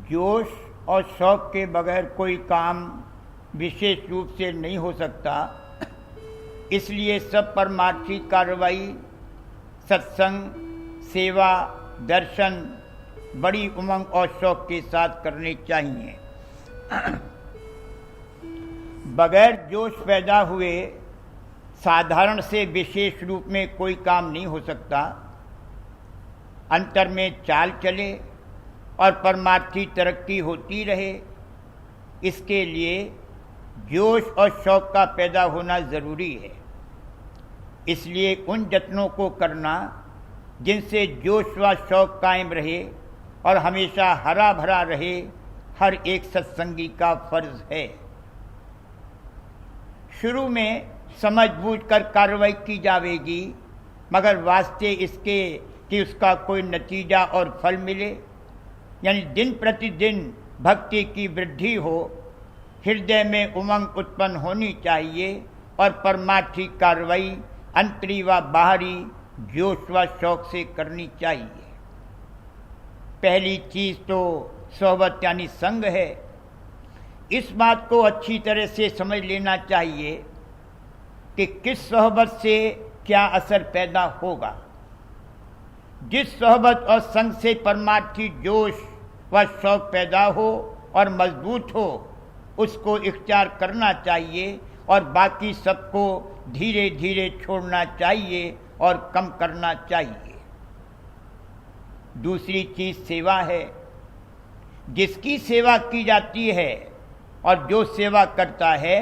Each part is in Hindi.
जोश और शौक़ के बगैर कोई काम विशेष रूप से नहीं हो सकता। इसलिए सब परमार्थी कार्रवाई, सत्संग, सेवा, दर्शन बड़ी उमंग और शौक़ के साथ करने चाहिए। बगैर जोश पैदा हुए साधारण से विशेष रूप में कोई काम नहीं हो सकता। अंतर में चाल चले और परमार्थी तरक्की होती रहे, इसके लिए जोश और शौक़ का पैदा होना ज़रूरी है। इसलिए उन यत्नों को करना जिनसे जोश व शौक़ कायम रहे और हमेशा हरा भरा रहे, हर एक सत्संगी का फर्ज है। शुरू में समझ बूझ कर कार्रवाई की जाएगी, मगर वास्ते इसके कि उसका कोई नतीजा और फल मिले, यानी दिन प्रतिदिन भक्ति की वृद्धि हो, हृदय में उमंग उत्पन्न होनी चाहिए और परमार्थी कार्रवाई अंतरी व बाहरी जोश व शौक़ से करनी चाहिए। पहली चीज़ तो सोहबत यानी संग है। इस बात को अच्छी तरह से समझ लेना चाहिए कि किस सोहबत से क्या असर पैदा होगा। जिस सोहबत और संग से परमार्थी जोश व शौक़ पैदा हो और मजबूत हो, उसको इख्तियार करना चाहिए और बाकी सबको धीरे धीरे छोड़ना चाहिए और कम करना चाहिए। दूसरी चीज़ सेवा है। जिसकी सेवा की जाती है और जो सेवा करता है,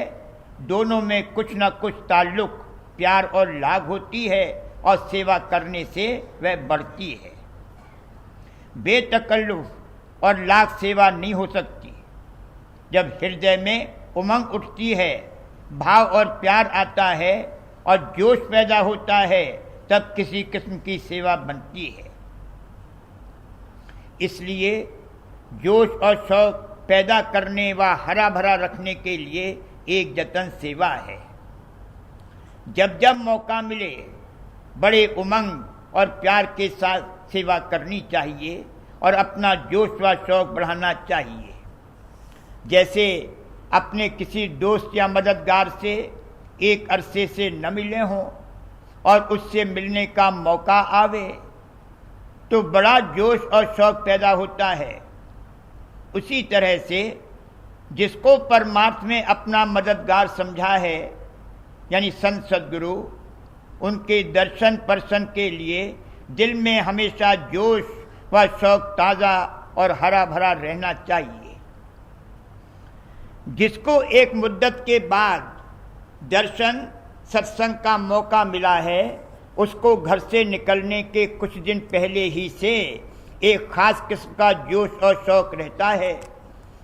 दोनों में कुछ न कुछ ताल्लुक, प्यार और लाभ होती है और सेवा करने से वह बढ़ती है। बेतकल्लुफ और लाख सेवा नहीं हो सकती। जब हृदय में उमंग उठती है, भाव और प्यार आता है और जोश पैदा होता है, तब किसी किस्म की सेवा बनती है। इसलिए जोश और शौक़ पैदा करने व हरा भरा रखने के लिए एक जतन सेवा है। जब जब मौका मिले बड़े उमंग और प्यार के साथ सेवा करनी चाहिए और अपना जोश व शौक़ बढ़ाना चाहिए। जैसे अपने किसी दोस्त या मददगार से एक अरसे से न मिले हों और उससे मिलने का मौका आवे तो बड़ा जोश और शौक़ पैदा होता है। उसी तरह से जिसको परमार्थ में अपना मददगार समझा है, यानी संत सद्गुरु, उनके दर्शन परसन के लिए दिल में हमेशा जोश व शौक़ ताज़ा और हरा भरा रहना चाहिए। जिसको एक मुद्दत के बाद दर्शन सत्संग का मौका मिला है, उसको घर से निकलने के कुछ दिन पहले ही से एक ख़ास किस्म का जोश और शौक़ रहता है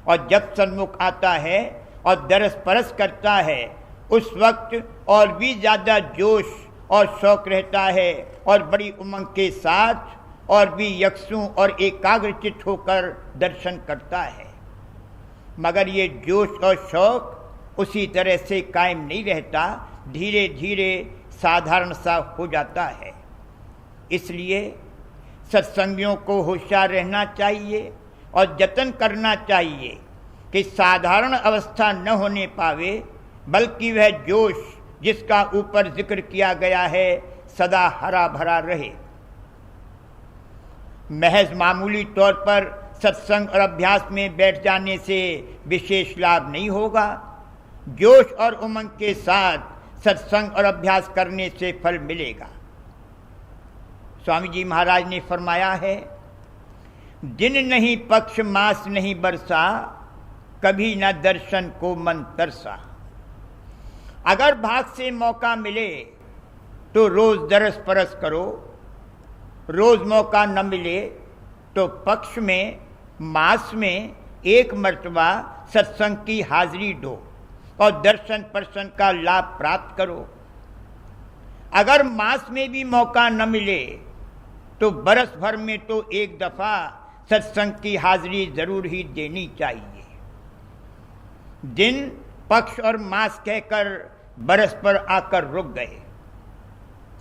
और जब सन्मुख आता है और दरस परस करता है, उस वक्त और भी ज़्यादा जोश और शौक़ रहता है और बड़ी उमंग के साथ और भी यकसू और एकाग्रचित होकर दर्शन करता है। मगर ये जोश और शौक़ उसी तरह से कायम नहीं रहता, धीरे धीरे साधारण सा हो जाता है। इसलिए सत्संगियों को होशियार रहना चाहिए और जतन करना चाहिए कि साधारण अवस्था न होने पावे, बल्कि वह जोश जिसका ऊपर जिक्र किया गया है सदा हरा भरा रहे। महज मामूली तौर पर सत्संग और अभ्यास में बैठ जाने से विशेष लाभ नहीं होगा। जोश और उमंग के साथ सत्संग और अभ्यास करने से फल मिलेगा। स्वामी जी महाराज ने फरमाया है, दिन नहीं पक्ष मास नहीं बरसा, कभी न दर्शन को मन तरसा। अगर भाग से मौका मिले तो रोज दरस परस करो, रोज मौका न मिले तो पक्ष में, मास में एक मर्तबा सत्संग की हाजिरी दो और दर्शन परसन का लाभ प्राप्त करो। अगर मास में भी मौका न मिले तो बरस भर में तो एक दफा सत्संग की हाजिरी जरूर ही देनी चाहिए। दिन, पक्ष और मास कहकर बरस पर आकर रुक गए।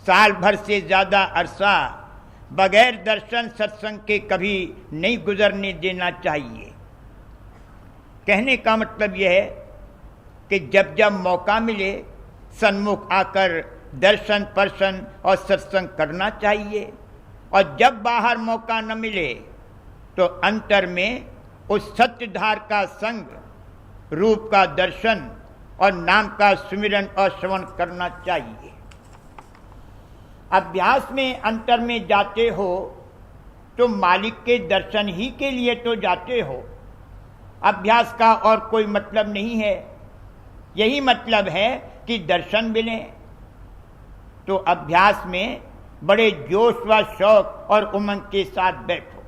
साल भर से ज्यादा अरसा बगैर दर्शन सत्संग के कभी नहीं गुजरने देना चाहिए। कहने का मतलब यह है कि जब जब मौका मिले सन्मुख आकर दर्शन पर्शन और सत्संग करना चाहिए, और जब बाहर मौका न मिले तो अंतर में उस सत्यधार का संग, रूप का दर्शन और नाम का सुमिरन और श्रवण करना चाहिए। अभ्यास में अंतर में जाते हो तो मालिक के दर्शन ही के लिए तो जाते हो, अभ्यास का और कोई मतलब नहीं है। यही मतलब है कि दर्शन मिले। तो अभ्यास में बड़े जोश व शौक और उमंग के साथ बैठो।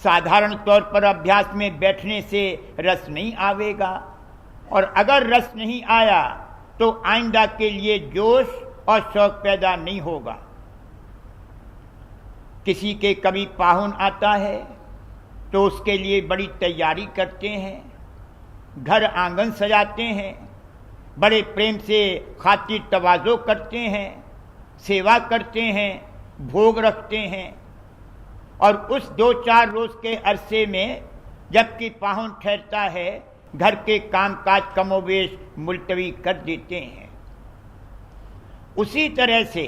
साधारण तौर पर अभ्यास में बैठने से रस नहीं आवेगा, और अगर रस नहीं आया तो आइंदा के लिए जोश और शौक पैदा नहीं होगा। किसी के कभी पाहुन आता है तो उसके लिए बड़ी तैयारी करते हैं, घर आंगन सजाते हैं, बड़े प्रेम से खातिर तवाज़ो करते हैं, सेवा करते हैं, भोग रखते हैं, और उस 2-4 रोज के अरसे में जबकि पाहुन ठहरता है घर के कामकाज कमोवेश मुलतवी कर देते हैं। उसी तरह से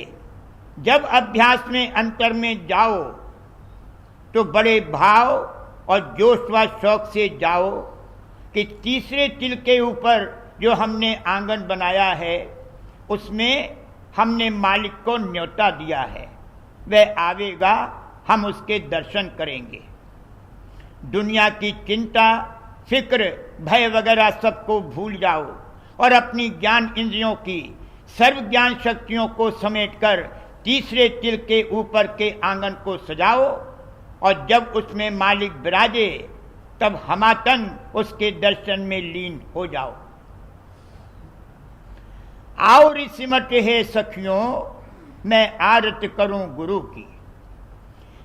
जब अभ्यास में अंतर में जाओ तो बड़े भाव और जोश व शौक से जाओ कि तीसरे तिल के ऊपर जो हमने आंगन बनाया है उसमें हमने मालिक को न्योता दिया है, वह आवेगा, हम उसके दर्शन करेंगे। दुनिया की चिंता, फिक्र, भय वगैरह सबको भूल जाओ और अपनी ज्ञान इंद्रियों की सर्व ज्ञान शक्तियों को समेटकर तीसरे तिल के ऊपर के आंगन को सजाओ, और जब उसमें मालिक विराजे तब हमातन उसके दर्शन में लीन हो जाओ। आओ रि सिमट है सखियों, मैं आरत करूं गुरु की।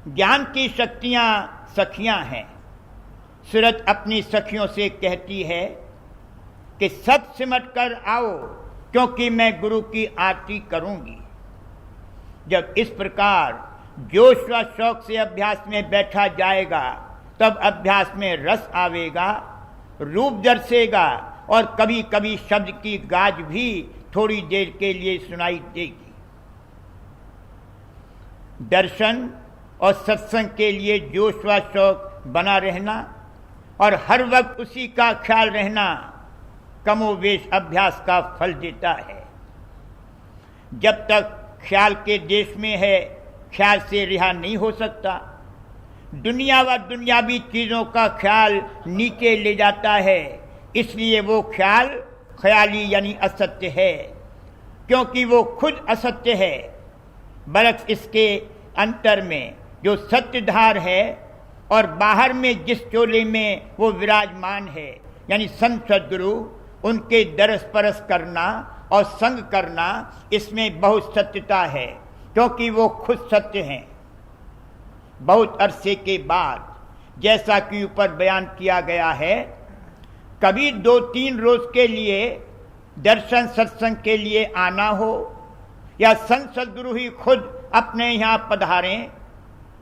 ज्ञान की शक्तियां सखियां हैं। सूरत अपनी सखियों से कहती है कि सब सिमट कर आओ, क्योंकि मैं गुरु की आरती करूंगी। जब इस प्रकार जोश व शौक से अभ्यास में बैठा जाएगा तब अभ्यास में रस आवेगा, रूप दर्शेगा, और कभी कभी शब्द की गाज भी थोड़ी देर के लिए सुनाई देगी। दर्शन और सत्संग के लिए जोश व शौक बना रहना और हर वक्त उसी का ख्याल रहना कमोवेश अभ्यास का फल देता है। जब तक ख्याल के देश में है ख्याल से रिहा नहीं हो सकता। दुनिया व दुनियावी चीज़ों का ख्याल नीचे ले जाता है, इसलिए वो ख्याल ख्याली यानी असत्य है, क्योंकि वो खुद असत्य है। बरक्स इसके अंतर में जो सत्यधार है और बाहर में जिस चोले में वो विराजमान है यानी संत सद्गुरु, उनके दरस परस करना और संग करना, इसमें बहुत सत्यता है, क्योंकि वो खुद सत्य हैं। बहुत अरसे के बाद जैसा कि ऊपर बयान किया गया है, कभी 2-3 रोज के लिए दर्शन सत्संग के लिए आना हो या संत सद्गुरु ही खुद अपने यहाँ पधारें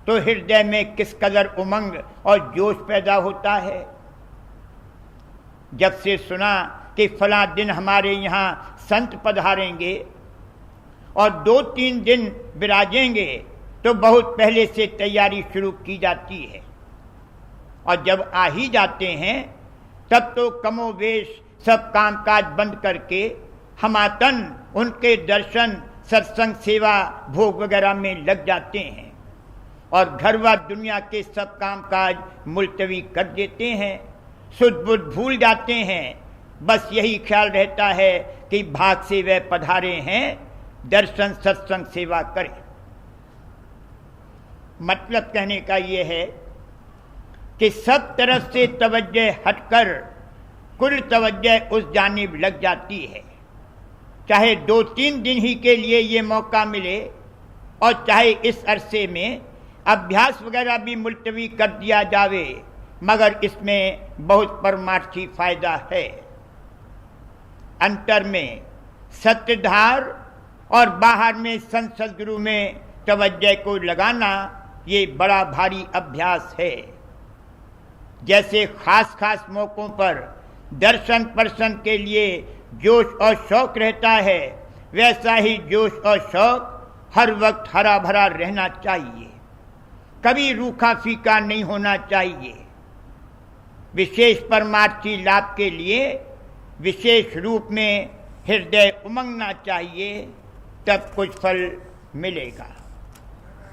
तो हृदय में किस कदर उमंग और जोश पैदा होता है। जब से सुना कि फला दिन हमारे यहाँ संत पधारेंगे और 2-3 दिन विराजेंगे तो बहुत पहले से तैयारी शुरू की जाती है, और जब आ ही जाते हैं तब तो कमोवेश सब कामकाज बंद करके हमातन उनके दर्शन सत्संग सेवा भोग वगैरह में लग जाते हैं और घर व दुनिया के सब कामकाज मुलतवी कर देते हैं, सुध बुध भूल जाते हैं। बस यही ख्याल रहता है कि भाग से वह पधारे हैं, दर्शन सत्संग सेवा करें। मतलब कहने का यह है कि सब तरफ से तवज्जो हटकर कुल तवज्जो उस जानिब लग जाती है। चाहे 2-3 दिन ही के लिए ये मौका मिले और चाहे इस अरसे में अभ्यास वगैरह भी मुलतवी कर दिया जावे, मगर इसमें बहुत परमार्थी फायदा है। अंतर में सत्यधार और बाहर में संत सद्गुरु में तवज्जो को लगाना ये बड़ा भारी अभ्यास है। जैसे खास खास मौक़ों पर दर्शन प्रसन्न के लिए जोश और शौक़ रहता है, वैसा ही जोश और शौक़ हर वक्त हरा भरा रहना चाहिए, कभी रूखा फीका नहीं होना चाहिए। विशेष परमार्थी लाभ के लिए विशेष रूप में हृदय उमंगना चाहिए, तब कुछ फल मिलेगा।